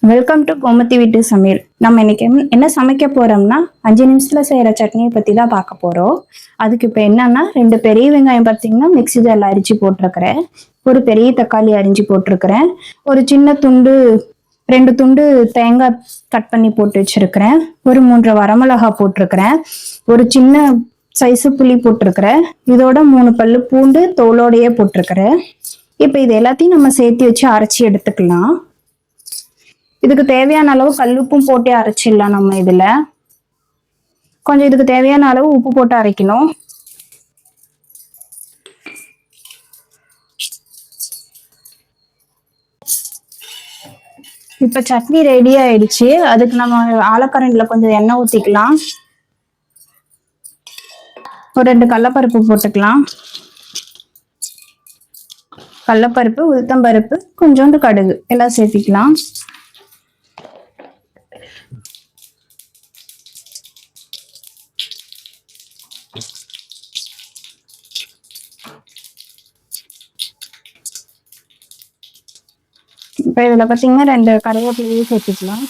Welcome to Gomathi வீட்டு சமையல். நம்ம இன்னைக்கு என்ன சமைக்க போறோம்னா 5 நிமிஷத்துல செய்யற சட்னியை பத்தி தான் பார்க்க போறோம். அதுக்கு இப்ப என்னன்னா 2 பெரிய வெங்காயம் பார்த்தீங்கன்னா மிக்ஸி ஜார்ல அரிச்சு போட்டிருக்கிறேன். ஒரு பெரிய தக்காளி அரிஞ்சு போட்டிருக்கிறேன். ஒரு சின்ன துண்டு 2 துண்டு தேங்காய் கட் பண்ணி போட்டு வச்சிருக்கிறேன். ஒரு 3 வரமிளகா போட்டிருக்கிறேன். ஒரு சின்ன சைஸு புளி போட்டிருக்கிறேன். இதோட 3 பல்லு பூண்டு தோலோடையே போட்டிருக்கிறேன். இப்ப இது எல்லாத்தையும் நம்ம சேர்த்து வச்சு அரைச்சி எடுத்துக்கலாம். இதுக்கு தேவையான அளவு கல்லுப்பும் போட்டு அரைச்சிடலாம். நம்ம இதுல கொஞ்சம் இதுக்கு தேவையான அளவு உப்பு போட்டு அரைக்கணும். இப்ப சட்னி ரெடி ஆயிடுச்சு. அதுக்கு நம்ம ஆலக்கரண்டில கொஞ்சம் எண்ணெய் ஊத்திக்கலாம். ஒரு 2 கடலைப்பருப்பு போட்டுக்கலாம். கடலைப்பருப்பு, உளுத்தம்பருப்பு, கொஞ்சோண்டு கடுகு எல்லாம் சேர்த்திக்கலாம். இப்ப இதுல பாத்தீங்கன்னா 2 கருவேப்பிலையும் சேர்த்துக்கலாம்.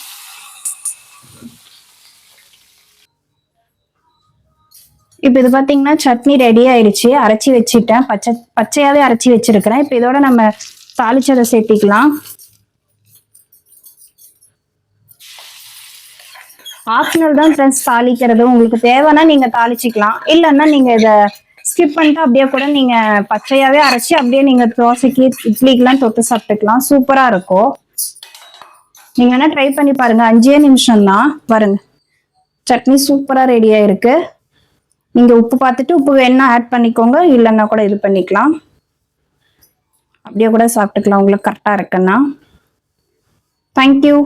இப்ப இது பாத்தீங்கன்னா சட்னி ரெடி ஆயிடுச்சு. அரைச்சி வச்சுட்டேன். பச்சையாவே அரைச்சி வச்சிருக்கிறேன். இப்ப இதோட நம்ம தாளிச்சதை சேர்த்திக்கலாம். ஆப்ஷனல் தான் ஃப்ரெண்ட்ஸ் தாளிக்கிறது. உங்களுக்கு தேவைன்னா நீங்க தாளிச்சிக்கலாம். இல்லைன்னா நீங்க இதை ஸ்கிப் பண்ணிட்டு அப்படியே கூட நீங்க பச்சையாவே அரைச்சி அப்படியே நீங்க தோசைக்கு இட்லிக்கெல்லாம் தொட்டு சாப்பிட்டுக்கலாம். சூப்பரா இருக்கும். நீங்க வேணா ட்ரை பண்ணி பாருங்க. 5 நிமிஷம் தான். பாருங்க, சட்னி சூப்பரா ரெடியா இருக்கு. நீங்க உப்பு பார்த்துட்டு உப்பு வேணா ஆட் பண்ணிக்கோங்க. இல்லைன்னா கூட இது பண்ணிக்கலாம். அப்படியே கூட சாப்பிட்டுக்கலாம் உங்களுக்கு கரெக்டா இருக்குன்னா. தேங்க்யூ.